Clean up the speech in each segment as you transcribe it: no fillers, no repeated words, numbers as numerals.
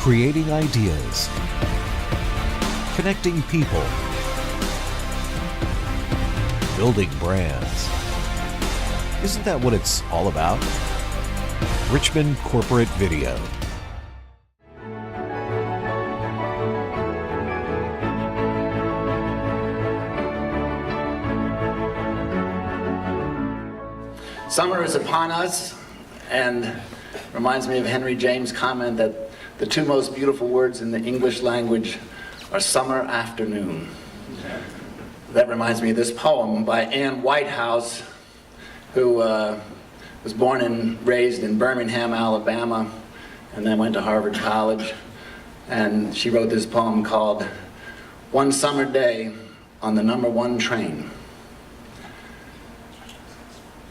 Creating ideas. Connecting people. Building brands. Isn't that what it's all about? Richmond Corporate Video. Summer is upon us, and reminds me of Henry James' comment that the two most beautiful words in the English language are summer afternoon. That reminds me of this poem by Anne Whitehouse, who was born and raised in Birmingham, Alabama, and then went to Harvard College. And she wrote this poem called One Summer Day on the Number 1 Train.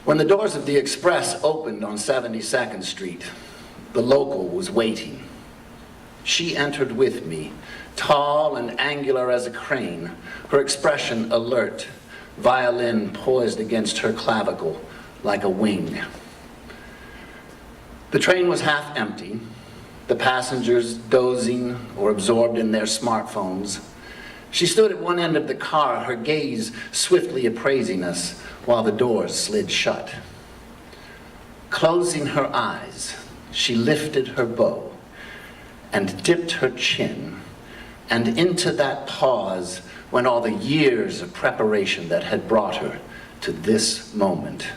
When the doors of the Express opened on 72nd Street, the local was waiting. She entered with me, tall and angular as a crane, her expression alert, violin poised against her clavicle like a wing. The train was half empty, the passengers dozing or absorbed in their smartphones. She stood at one end of the car, her gaze swiftly appraising us, while the doors slid shut. Closing her eyes, she lifted her bow and dipped her chin, and into that pause went all the years of preparation that had brought her to this moment.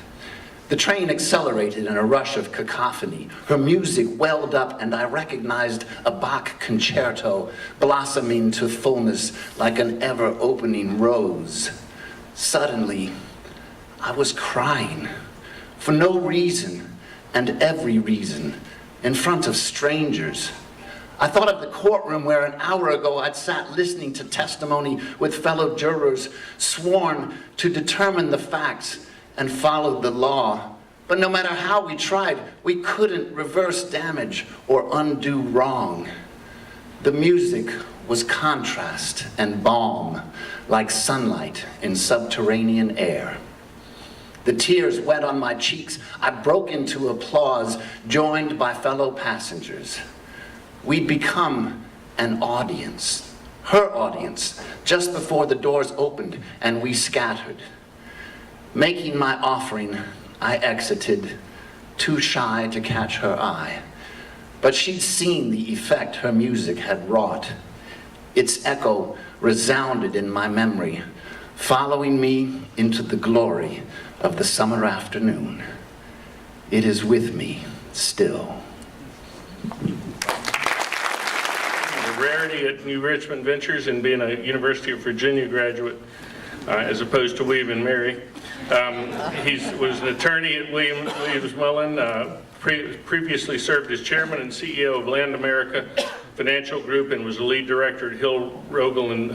The train accelerated in a rush of cacophony. Her music welled up, and I recognized a Bach concerto blossoming to fullness like an ever-opening rose. Suddenly, I was crying for no reason and every reason in front of strangers. I thought of the courtroom where an hour ago I'd sat listening to testimony with fellow jurors sworn to determine the facts and followed the law. But no matter how we tried, we couldn't reverse damage or undo wrong. The music was contrast and balm, like sunlight in subterranean air. The tears wet on my cheeks, I broke into applause, joined by fellow passengers. We'd become an audience, her audience, just before the doors opened and we scattered. Making my offering, I exited, too shy to catch her eye. But she'd seen the effect her music had wrought. Its echo resounded in my memory, following me into the glory of the summer afternoon. It is with me still. A rarity at New Richmond Ventures and being a University of Virginia graduate, as opposed to William and Mary. He was an attorney at Williams Mullen, previously served as chairman and CEO of Land America Financial Group, and was the lead director at Hill, Rogel, and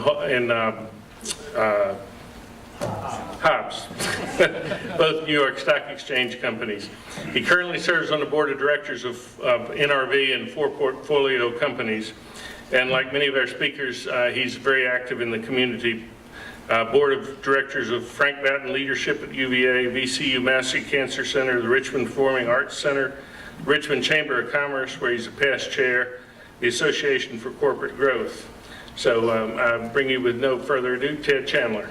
Hobbs, both New York Stock Exchange companies. He currently serves on the board of directors of NRV and 4 portfolio companies. And like many of our speakers, he's very active in the community. Board of directors of Frank Batten Leadership at UVA, VCU Massey Cancer Center, the Richmond Performing Arts Center, Richmond Chamber of Commerce, where he's a past chair, the Association for Corporate Growth. So I bring you with no further ado, Ted Chandler.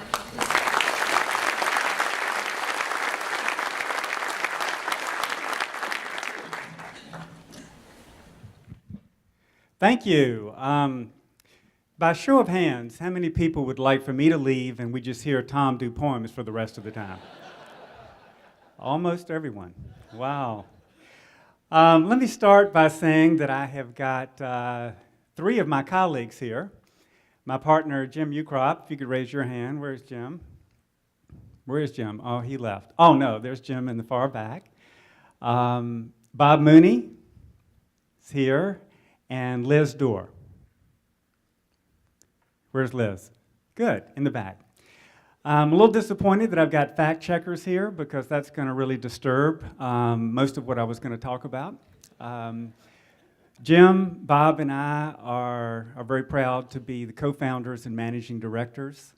Thank you. By show of hands, how many people would like for me to leave and we just hear Tom do poems for the rest of the time? Almost everyone. Wow. Let me start by saying that I have got 3 of my colleagues here. My partner, Jim Ukrop, if you could raise your hand. Where's Jim? Where is Jim? Oh, he left. Oh, no, there's Jim in the far back. Bob Mooney is here, and Liz Dorr. Where's Liz? Good, in the back. I'm a little disappointed that I've got fact checkers here because that's going to really disturb most of what I was going to talk about. Jim, Bob, and I are very proud to be the co-founders and managing directors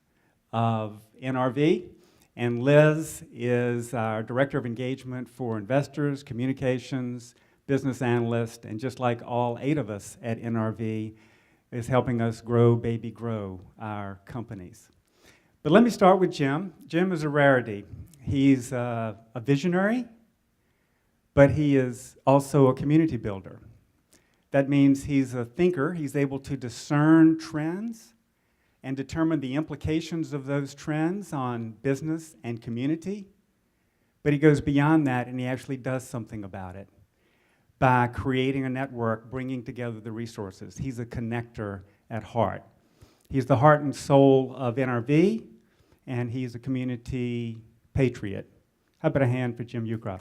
of NRV, and Liz is our Director of Engagement for Investors, Communications, business analyst, and just like all 8 of us at NRV, is helping us grow, baby grow our companies. But let me start with Jim. Jim is a rarity. He's a visionary, but he is also a community builder. That means he's a thinker. He's able to discern trends and determine the implications of those trends on business and community. But he goes beyond that, and he actually does something about it by creating a network, bringing together the resources. He's a connector at heart. He's the heart and soul of NRV, and he's a community patriot. How about a hand for Jim Ucroft?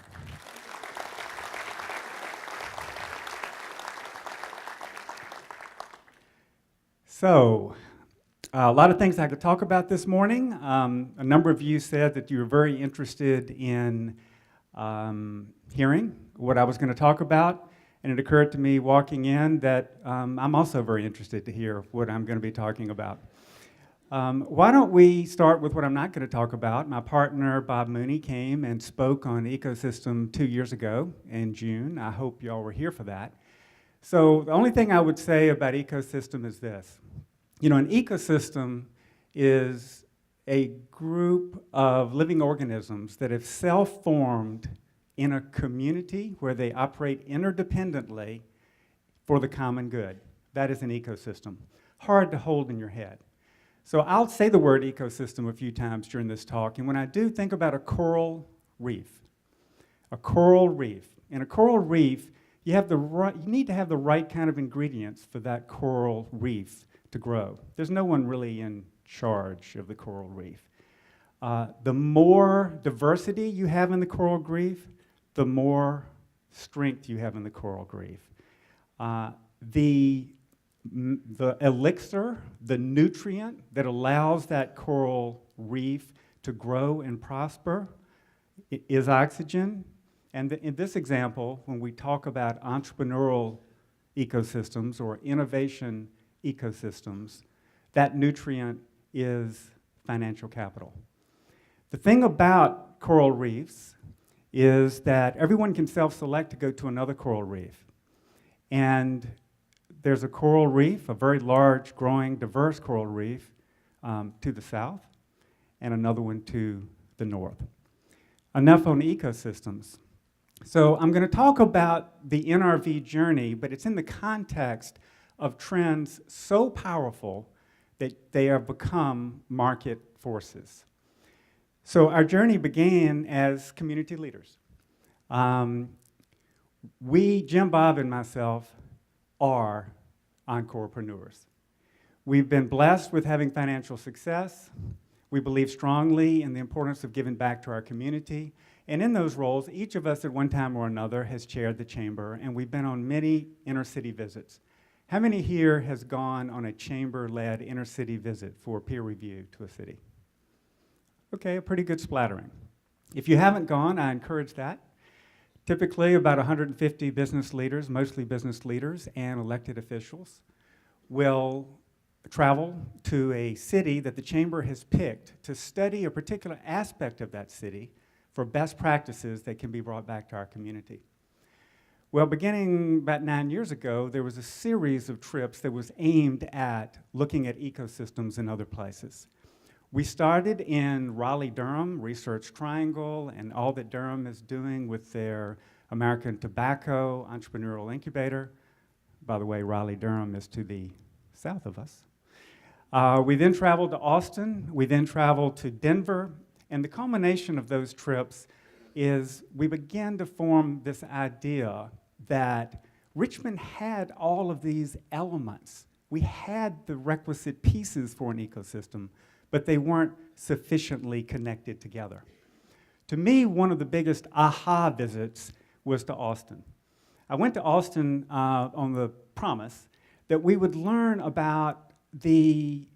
So, a lot of things I could talk about this morning. A number of you said that you were very interested in hearing what I was going to talk about, and it occurred to me walking in that I'm also very interested to hear what I'm going to be talking about. Why don't we start with what I'm not going to talk about? My partner, Bob Mooney, came and spoke on ecosystem 2 years ago in June. I hope y'all were here for that. So the only thing I would say about ecosystem is this. You know, an ecosystem is a group of living organisms that have self-formed in a community where they operate interdependently for the common good. That is an ecosystem. Hard to hold in your head. So I'll say the word ecosystem a few times during this talk, and when I do, think about a coral reef. A coral reef. In a coral reef, you need to have the right kind of ingredients for that coral reef to grow. There's no one really in charge of the coral reef. The more diversity you have in the coral reef, the more strength you have in the coral reef. The elixir, the nutrient that allows that coral reef to grow and prosper is oxygen. And in this example, when we talk about entrepreneurial ecosystems or innovation ecosystems, that nutrient is financial capital. The thing about coral reefs is that everyone can self-select to go to another coral reef. And there's a coral reef, a very large, growing, diverse coral reef to the south, and another one to the north. Enough on ecosystems. So I'm going to talk about the NRV journey, but it's in the context of trends so powerful that they have become market forces. So our journey began as community leaders. Jim, Bob, and myself are Encoreprenuers. We've been blessed with having financial success. We believe strongly in the importance of giving back to our community. And in those roles, each of us at one time or another has chaired the chamber, and we've been on many inner-city visits. How many here has gone on a chamber-led inner-city visit for peer review to a city? Okay, a pretty good splattering. If you haven't gone, I encourage that. Typically, about 150 business leaders, mostly business leaders and elected officials, will travel to a city that the chamber has picked to study a particular aspect of that city for best practices that can be brought back to our community. Well, beginning about 9 years ago, there was a series of trips that was aimed at looking at ecosystems in other places. We started in Raleigh-Durham, Research Triangle, and all that Durham is doing with their American Tobacco Entrepreneurial Incubator. By the way, Raleigh-Durham is to the south of us. We then traveled to Austin. We then traveled to Denver. And the culmination of those trips is we began to form this idea that Richmond had all of these elements. We had the requisite pieces for an ecosystem, but they weren't sufficiently connected together. To me, one of the biggest aha visits was to Austin. I went to Austin on the promise that we would learn about the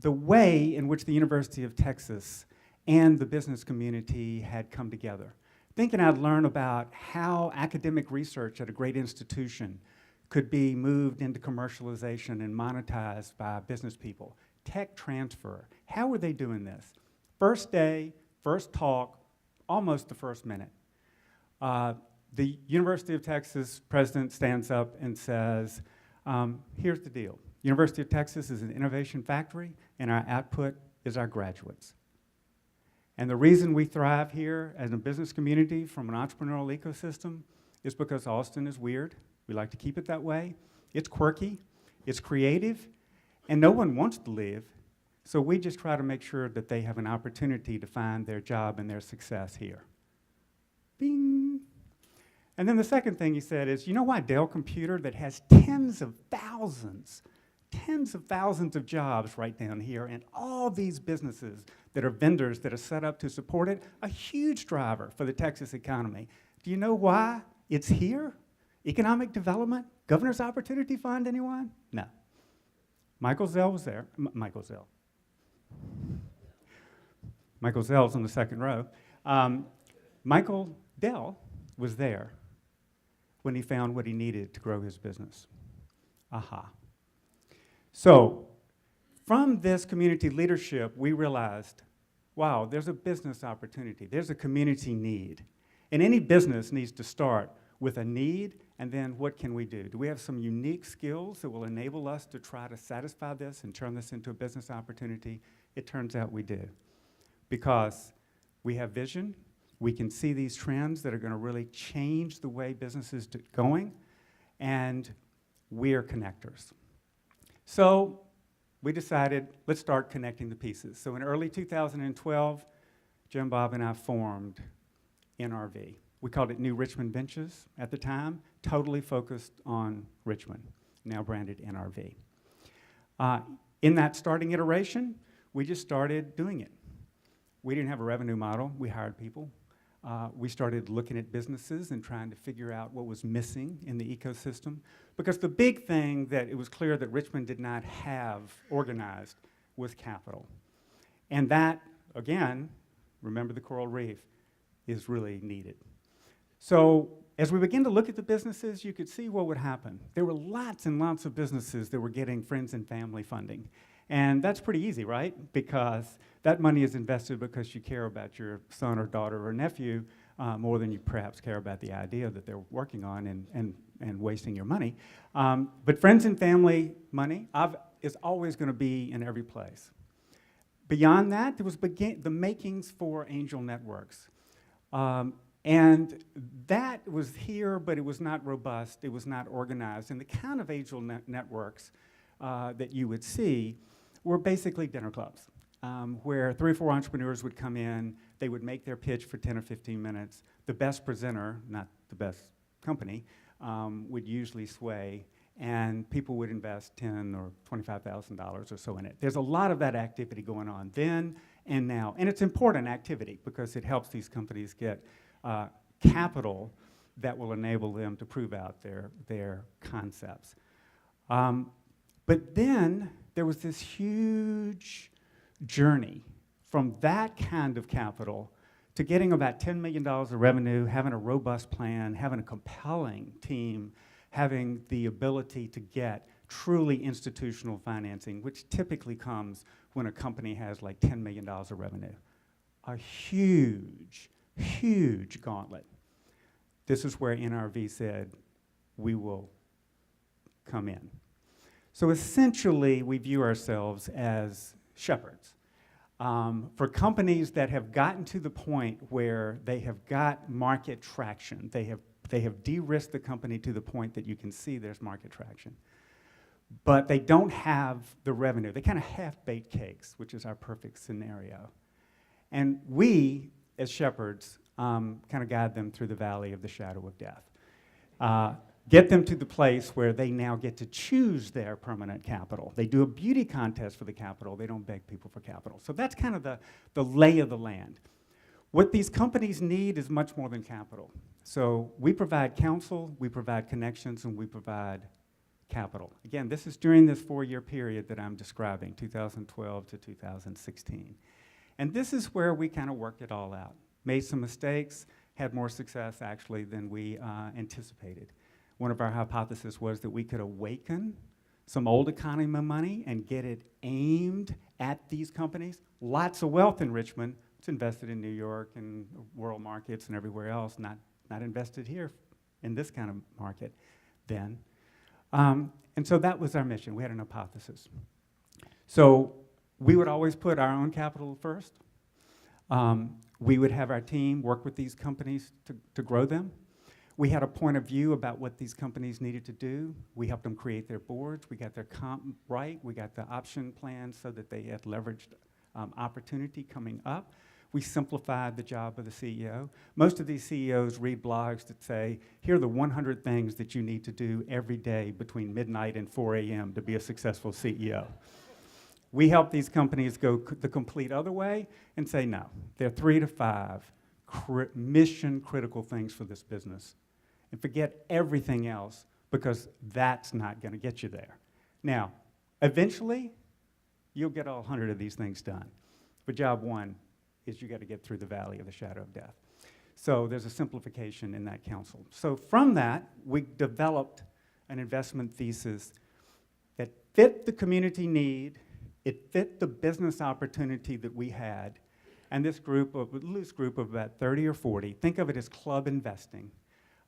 way in which the University of Texas and the business community had come together. Thinking I'd learn about how academic research at a great institution could be moved into commercialization and monetized by business people. Tech transfer, how were they doing this? First day, first talk, almost the first minute. the University of Texas president stands up and says, here's the deal. University of Texas is an innovation factory, and our output is our graduates. And the reason we thrive here as a business community from an entrepreneurial ecosystem is because Austin is weird. We like to keep it that way. It's quirky, it's creative, and no one wants to leave. So we just try to make sure that they have an opportunity to find their job and their success here. Bing. And then the second thing he said is, you know why Dell Computer, that has tens of thousands of jobs right down here, and all these businesses that are vendors that are set up to support it, a huge driver for the Texas economy. Do you know why it's here? Economic development? Governor's Opportunity Fund, anyone? No. Michael Zell was there. Michael Zell. Michael Zell's on the second row. Michael Dell was there when he found what he needed to grow his business. Aha. So, from this community leadership, we realized, wow, there's a business opportunity. There's a community need. And any business needs to start with a need, and then what can we do? Do we have some unique skills that will enable us to try to satisfy this and turn this into a business opportunity? It turns out we do. Because we have vision, we can see these trends that are going to really change the way business is going, and we are connectors. So we decided, let's start connecting the pieces. So in early 2012, Jim, Bob, and I formed NRV. We called it New Richmond Ventures at the time, totally focused on Richmond, now branded NRV. In that starting iteration, we just started doing it. We didn't have a revenue model. We hired people. We started looking at businesses and trying to figure out what was missing in the ecosystem. Because the big thing that it was clear that Richmond did not have organized was capital. And that, again, remember the coral reef, is really needed. So as we began to look at the businesses, you could see what would happen. There were lots and lots of businesses that were getting friends and family funding. And that's pretty easy, right? Because that money is invested because you care about your son or daughter or nephew more than you perhaps care about the idea that they're working on and wasting your money. But friends and family money is always going to be in every place. Beyond that, there was the makings for angel networks. And that was here, but it was not robust, it was not organized. And the kind of angel networks that you would see were basically dinner clubs, where 3 or 4 entrepreneurs would come in, they would make their pitch for 10 or 15 minutes. The best presenter, not the best company, would usually sway, and people would invest $10,000 or $25,000 or so in it. There's a lot of that activity going on then and now, and it's important activity because it helps these companies get capital that will enable them to prove out their concepts. But then there was this huge journey from that kind of capital to getting about $10 million of revenue, having a robust plan, having a compelling team, having the ability to get truly institutional financing, which typically comes when a company has like $10 million of revenue. A huge, huge gauntlet. This is where NRV said, we will come in. So essentially, we view ourselves as shepherds. For companies that have gotten to the point where they have got market traction, they have de-risked the company to the point that you can see there's market traction, but they don't have the revenue. They kind of half-baked cakes, which is our perfect scenario. And we, as shepherds, kind of guide them through the valley of the shadow of death. Get them to the place where they now get to choose their permanent capital. They do a beauty contest for the capital. They don't beg people for capital. So that's kind of the lay of the land. What these companies need is much more than capital. So we provide counsel, we provide connections, and we provide capital. Again, this is during this 4-year period that I'm describing, 2012 to 2016. And this is where we kind of worked it all out. Made some mistakes, had more success actually than we anticipated. One of our hypotheses was that we could awaken some old economy money and get it aimed at these companies. Lots of wealth in Richmond. It's invested in New York and world markets and everywhere else, not invested here in this kind of market then. And so that was our mission. We had an hypothesis. So we would always put our own capital first. We would have our team work with these companies to grow them. We had a point of view about what these companies needed to do. We helped them create their boards. We got their comp right. We got the option plans so that they had leveraged opportunity coming up. We simplified the job of the CEO. Most of these CEOs read blogs that say, here are the 100 things that you need to do every day between midnight and 4 a.m. to be a successful CEO. We help these companies go the complete other way and say, no, there are 3 to 5 mission-critical things for this business. And forget everything else, because that's not going to get you there. Now, eventually, you'll get all 100 of these things done. But job one is you got to get through the valley of the shadow of death. So there's a simplification in that council. So from that, we developed an investment thesis that fit the community need, it fit the business opportunity that we had, and this loose group of about 30 or 40, think of it as club investing,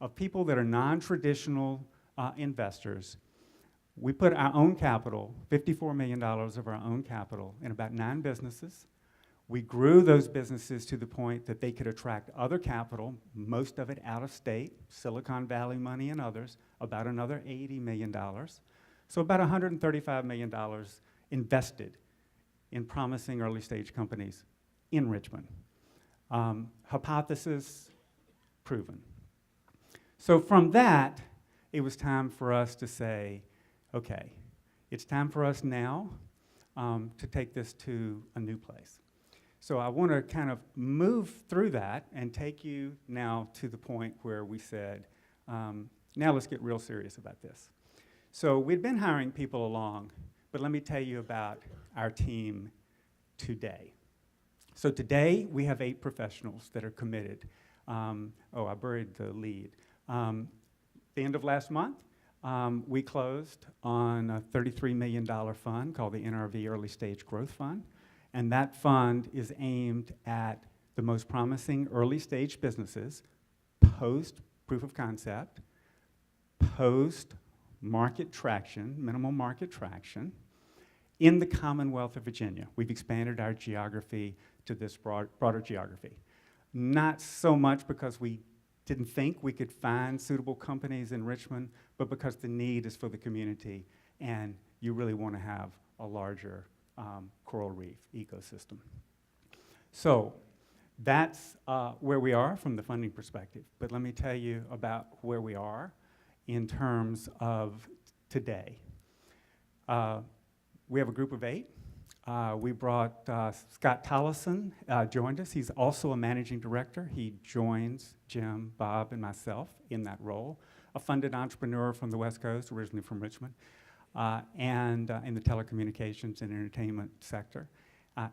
of people that are non-traditional investors. We put our own capital, $54 million of our own capital, in about 9 businesses. We grew those businesses to the point that they could attract other capital, most of it out of state, Silicon Valley money and others, about another $80 million. So about $135 million invested in promising early stage companies in Richmond. Hypothesis proven. So from that, it was time for us to say, okay, it's time for us now to take this to a new place. So I want to kind of move through that and take you now to the point where we said, now let's get real serious about this. So we'd been hiring people along, but let me tell you about our team today. So today we have 8 professionals that are committed. Oh, I buried the lead. The end of last month, we closed on a $33 million fund called the NRV Early Stage Growth Fund. And that fund is aimed at the most promising early stage businesses, post proof of concept, post market traction, minimal market traction, in the Commonwealth of Virginia. We've expanded our geography to this broader geography. Not so much because we didn't think we could find suitable companies in Richmond, but because the need is for the community, and you really want to have a larger coral reef ecosystem. So that's where we are from the funding perspective. But let me tell you about where we are in terms of today. We have a group of 8. We brought Scott Tollison, joined us. He's also a managing director. He joins Jim, Bob, and myself in that role. A funded entrepreneur from the West Coast, originally from Richmond. And in the telecommunications and entertainment sector,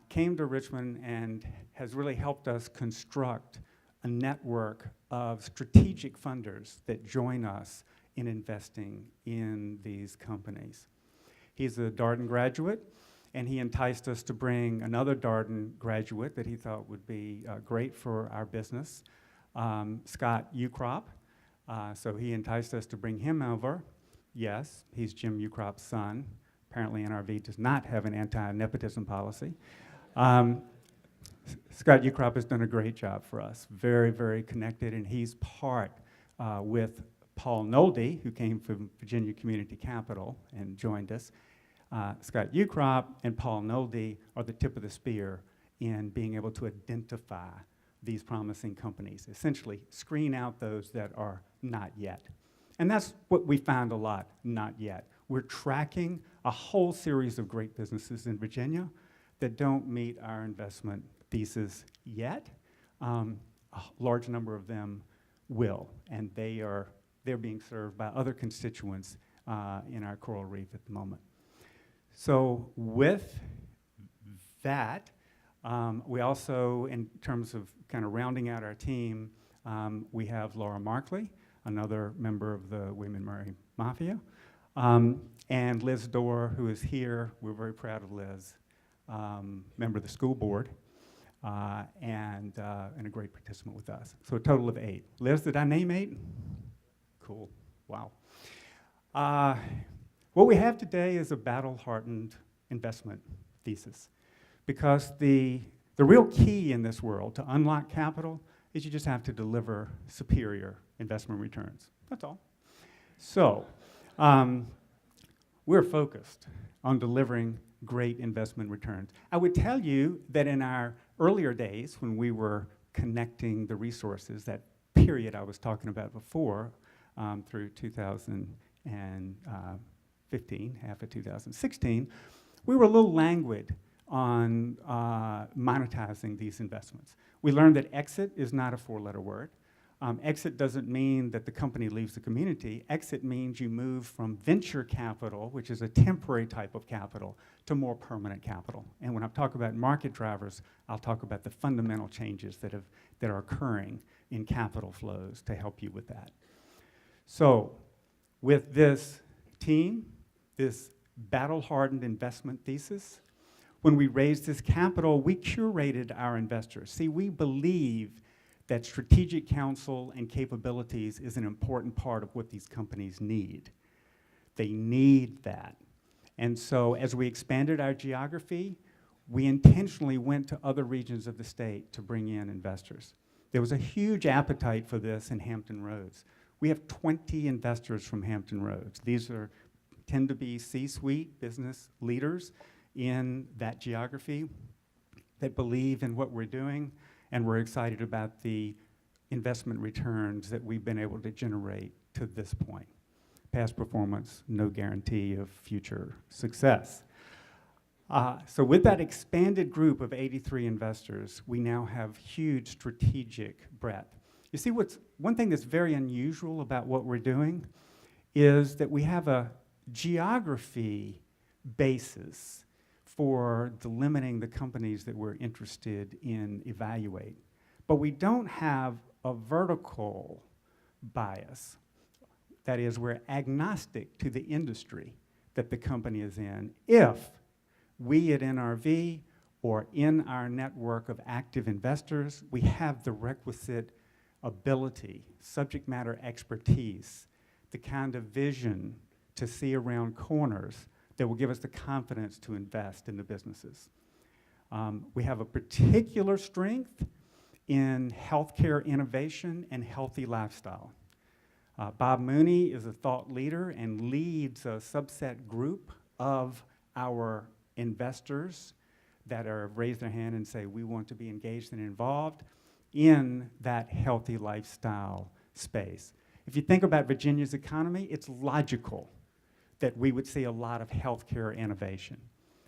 came to Richmond and has really helped us construct a network of strategic funders that join us in investing in these companies. He's a Darden graduate, and he enticed us to bring another Darden graduate that he thought would be great for our business, Scott Ukrop. So he enticed us to bring him over. Yes, he's Jim Ukrop's son. Apparently NRV does not have an anti-nepotism policy. Scott Ukrop has done a great job for us. Very, very connected, and he's part with Paul Nolde, who came from Virginia Community Capital and joined us. Scott Ukrop and Paul Nolde are the tip of the spear in being able to identify these promising companies, essentially screen out those that are not yet. And that's what we found a lot, not yet. We're tracking a whole series of great businesses in Virginia that don't meet our investment thesis yet. A large number of them will, and they're being served by other constituents in our coral reef at the moment. So with that, we also, in terms of kind of rounding out our team, we have Laura Markley, another member of the William and Murray Mafia, and Liz Dorr, who is here. We're very proud of Liz, member of the school board, and a great participant with us. So a total of 8. Liz, did I name 8? cool. Wow. What we have today is a battle-hardened investment thesis, because the real key in this world to unlock capital is you just have to deliver superior investment returns. That's all. So, we're focused on delivering great investment returns. I would tell you that in our earlier days, when we were connecting the resources, that period I was talking about before, through 2015, half of 2016, we were a little languid on monetizing these investments. We learned that exit is not a four-letter word. Exit doesn't mean that the company leaves the community. Exit means you move from venture capital, which is a temporary type of capital, to more permanent capital. And when I talk about market drivers, I'll talk about the fundamental changes that are occurring in capital flows to help you with that. So, with this team, this battle-hardened investment thesis, when we raised this capital, we curated our investors. See, we believe that strategic counsel and capabilities is an important part of what these companies need. They need that. And so as we expanded our geography, we intentionally went to other regions of the state to bring in investors. There was a huge appetite for this in Hampton Roads. We have 20 investors from Hampton Roads. These tend to be C-suite business leaders in that geography that believe in what we're doing, and we're excited about the investment returns that we've been able to generate to this point. Past performance, no guarantee of future success. So with that expanded group of 83 investors, we now have huge strategic breadth. You see, one thing that's very unusual about what we're doing is that we have a geography basis for delimiting the companies that we're interested in evaluate. But we don't have a vertical bias. That is, we're agnostic to the industry that the company is in if we at NRV or in our network of active investors, we have the requisite ability, subject matter expertise, the kind of vision to see around corners that will give us the confidence to invest in the businesses. We have a particular strength in healthcare innovation and healthy lifestyle. Bob Mooney is a thought leader and leads a subset group of our investors that have raised their hand and say, we want to be engaged and involved in that healthy lifestyle space. If you think about Virginia's economy, it's logical that we would see a lot of healthcare innovation.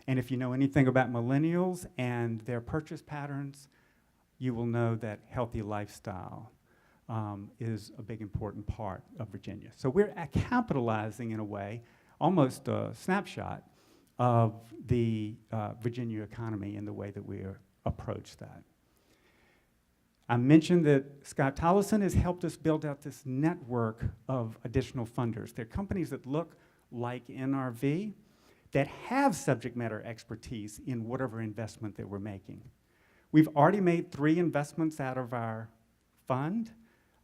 And if you know anything about millennials and their purchase patterns, you will know that healthy lifestyle is a big important part of Virginia. So we're capitalizing in a way, almost a snapshot of the Virginia economy in the way that we approach that. I mentioned that Scott Tollison has helped us build out this network of additional funders. They're companies that look like NRV that have subject matter expertise in whatever investment that we're making. We've already made 3 investments out of our fund.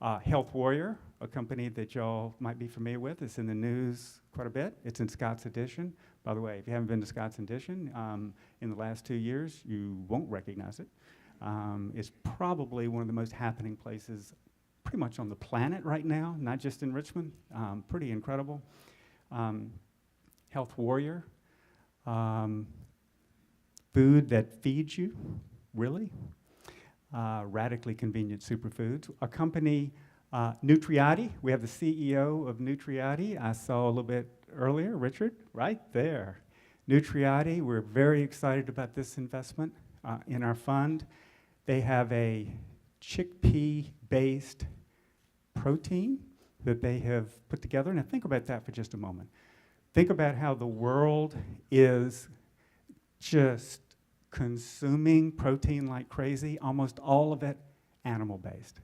Health Warrior, a company that y'all might be familiar with, is in the news quite a bit. It's in Scott's Addition. By the way, if you haven't been to Scott's Addition in the last 2 years, you won't recognize it. It's probably one of the most happening places pretty much on the planet right now, not just in Richmond. Pretty incredible. Health Warrior, food that feeds you, really. Radically convenient superfoods. A company, Nutriati. We have the CEO of Nutriati. I saw a little bit earlier, Richard, right there. Nutriati, we're very excited about this investment in our fund. They have a chickpea-based protein that they have put together. Now think about that for just a moment. Think about how the world is just consuming protein like crazy, almost all of it animal-based.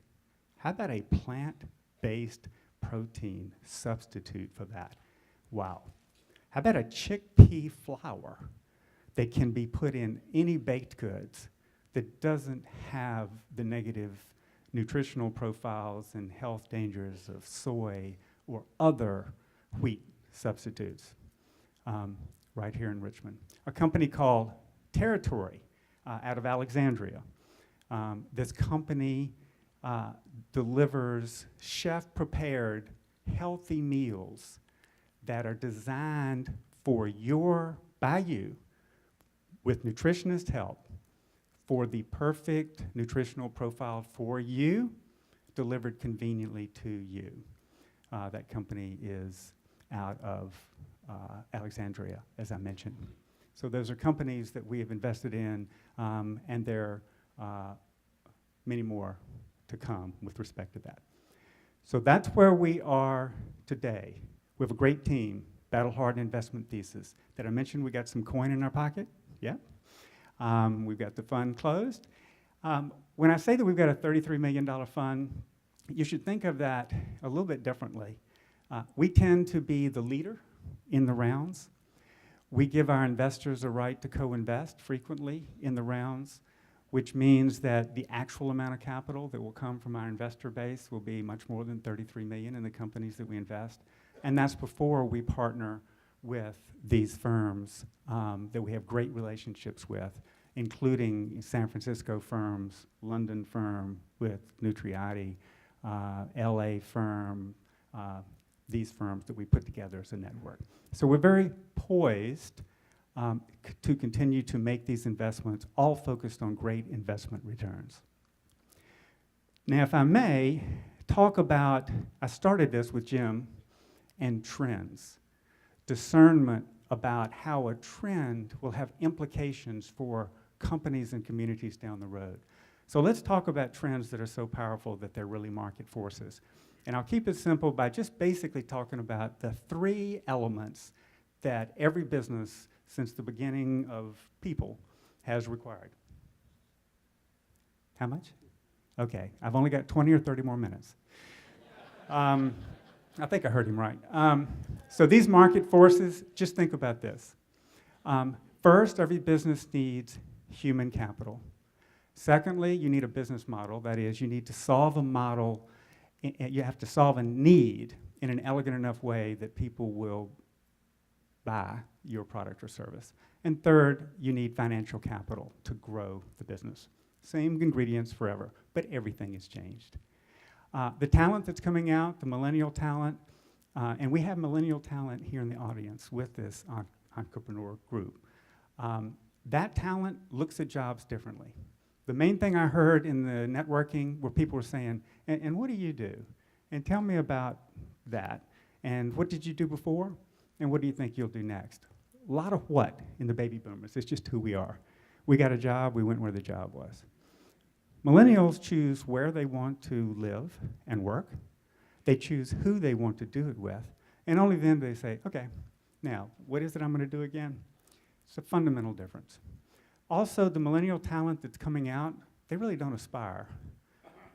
How about a plant-based protein substitute for that? Wow. How about a chickpea flour that can be put in any baked goods that doesn't have the negative nutritional profiles and health dangers of soy or other wheat substitutes right here in Richmond. A company called Territory out of Alexandria. This company delivers chef-prepared, healthy meals that are designed by you, with nutritionist help, for the perfect nutritional profile for you, delivered conveniently to you. That company is out of Alexandria, as I mentioned. So those are companies that we have invested in, and there are many more to come with respect to that. So that's where we are today. We have a great team, battle-hardened investment thesis. Did I mention we got some coin in our pocket? Yeah. We've got the fund closed. When I say that we've got a $33 million fund, you should think of that a little bit differently. We tend to be the leader in the rounds. We give our investors a right to co-invest frequently in the rounds, which means that the actual amount of capital that will come from our investor base will be much more than $33 million in the companies that we invest. And that's before we partner with these firms that we have great relationships with, including San Francisco firms, London firm with Nutriati, LA firm, these firms that we put together as a network. So we're very poised to continue to make these investments, all focused on great investment returns. Now, if I may, talk about, I started this with Jim, and trends. Discernment about how a trend will have implications for companies and communities down the road. So let's talk about trends that are so powerful that they're really market forces. And I'll keep it simple by just basically talking about the 3 elements that every business since the beginning of people has required. How much? Okay, I've only got 20 or 30 more minutes. I think I heard him right. So these market forces, just think about this. First, every business needs human capital. Secondly, you need a business model. That is, you need to solve a model, you have to solve a need in an elegant enough way that people will buy your product or service. And third, you need financial capital to grow the business. Same ingredients forever, but everything has changed. The talent that's coming out, the millennial talent, and we have millennial talent here in the audience with this Encoreprenuer group. That talent looks at jobs differently. The main thing I heard in the networking were people were saying, and what do you do? And tell me about that. And what did you do before? And what do you think you'll do next? A lot of what in the baby boomers? It's just who we are. We got a job, we went where the job was. Millennials choose where they want to live and work. They choose who they want to do it with. And only then do they say, okay, now, what is it I'm going to do again? It's a fundamental difference. Also, the millennial talent that's coming out, they really don't aspire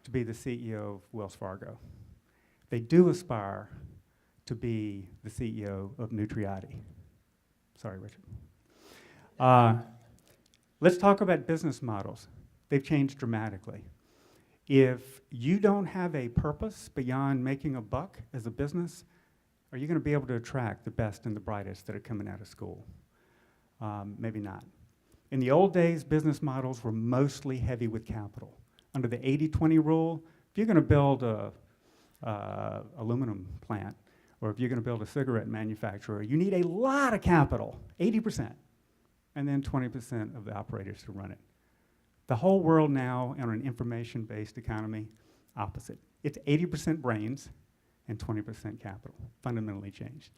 to be the CEO of Wells Fargo. They do aspire to be the CEO of Nutriati. Sorry, Richard. Let's talk about business models. They've changed dramatically. If you don't have a purpose beyond making a buck as a business, are you going to be able to attract the best and the brightest that are coming out of school? Maybe not. In the old days, business models were mostly heavy with capital. Under the 80-20 rule, if you're going to build a aluminum plant, or if you're going to build a cigarette manufacturer, you need a lot of capital, 80%, and then 20% of the operators to run it. The whole world now, on an information-based economy, opposite. It's 80% brains and 20% capital, fundamentally changed.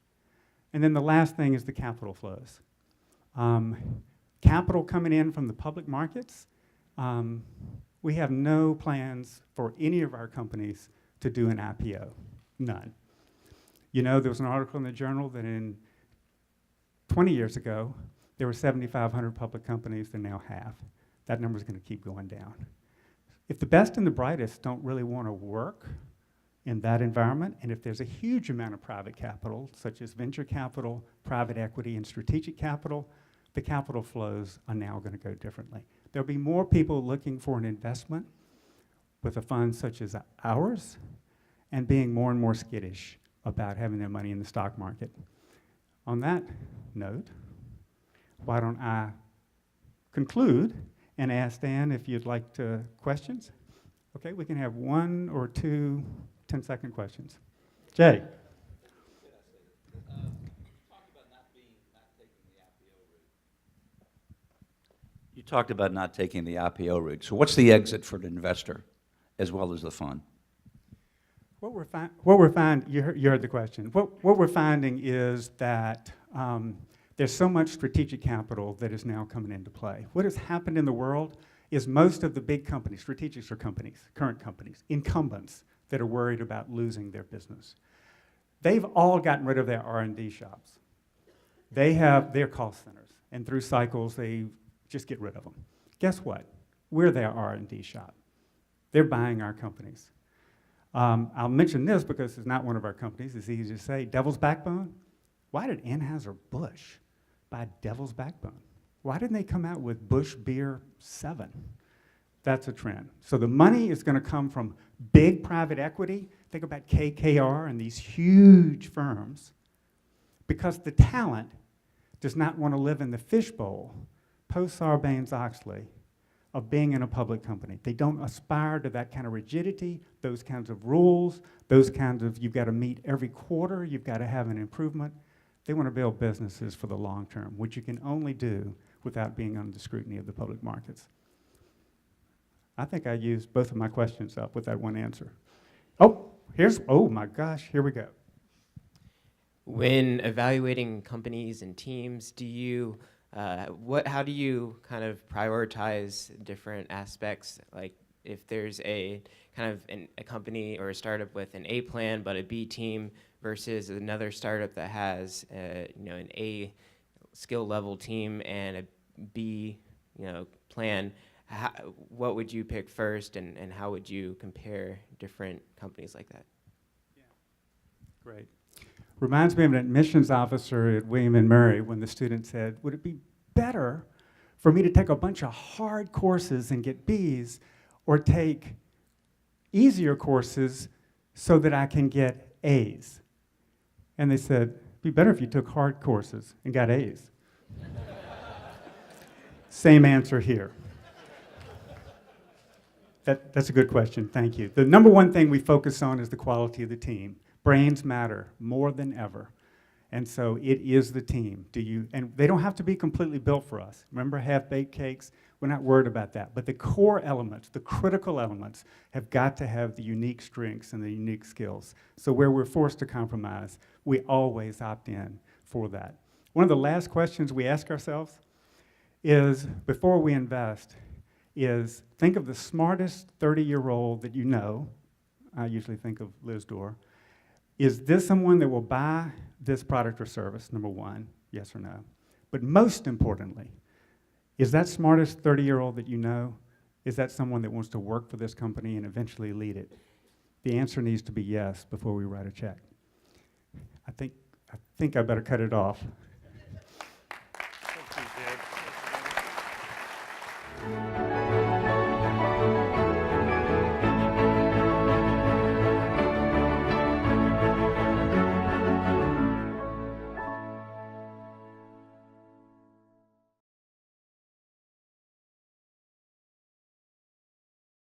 And then the last thing is the capital flows. Capital coming in from the public markets, we have no plans for any of our companies to do an IPO, none. You know, there was an article in the journal that in 20 years ago, there were 7,500 public companies, they're now half. That number's going to keep going down. If the best and the brightest don't really want to work in that environment, and if there's a huge amount of private capital, such as venture capital, private equity, and strategic capital, the capital flows are now going to go differently. There'll be more people looking for an investment with a fund such as ours, and being more and more skittish about having their money in the stock market. On that note, why don't I conclude and ask Dan if you'd like to questions? Okay, we can have 1 or 2 10-second questions. Jay. You talked about not taking the IPO route. So what's the exit for the investor as well as the fund? What we're finding, you heard the question. What we're finding is that there's so much strategic capital that is now coming into play. What has happened in the world is most of the big companies, strategics are companies, current companies, incumbents that are worried about losing their business. They've all gotten rid of their R&D shops. They have their cost centers, and through cycles, they just get rid of them. Guess what? We're their R&D shop. They're buying our companies. I'll mention this because it's not one of our companies. It's easy to say. Devil's Backbone? Why did Anheuser-Busch buy Devil's Backbone? Why didn't they come out with Busch Beer 7? That's a trend. So the money is going to come from big private equity. Think about KKR and these huge firms. Because the talent does not want to live in the fishbowl post-Sarbanes-Oxley of being in a public company. They don't aspire to that kind of rigidity, those kinds of rules, those kinds of, you've got to meet every quarter, you've got to have an improvement. They want to build businesses for the long term, which you can only do without being under the scrutiny of the public markets. I think I used both of my questions up with that one answer. Oh my gosh, here we go. When evaluating companies and teams, do you how do you kind of prioritize different aspects? Like if there's a kind of a company or a startup with an A plan but a B team versus another startup that has an A skill level team and a B plan, what would you pick first, and how would you compare different companies like that? Yeah. Great. Reminds me of an admissions officer at William & Mary when the student said, would it be better for me to take a bunch of hard courses and get Bs, or take easier courses so that I can get As? And they said, it'd be better if you took hard courses and got As. Same answer here. That's a good question, thank you. The number one thing we focus on is the quality of the team. Brains matter more than ever. And so it is the team. And they don't have to be completely built for us. Remember half-baked cakes? We're not worried about that. But the core elements, the critical elements, have got to have the unique strengths and the unique skills. So where we're forced to compromise, we always opt in for that. One of the last questions we ask ourselves is, before we invest, is think of the smartest 30-year-old that you know. I usually think of Liz Dorr. Is this someone that will buy this product or service, number one, yes or no? But most importantly, is that smartest 30-year-old that you know, is that someone that wants to work for this company and eventually lead it? The answer needs to be yes before we write a check. I think I better cut it off.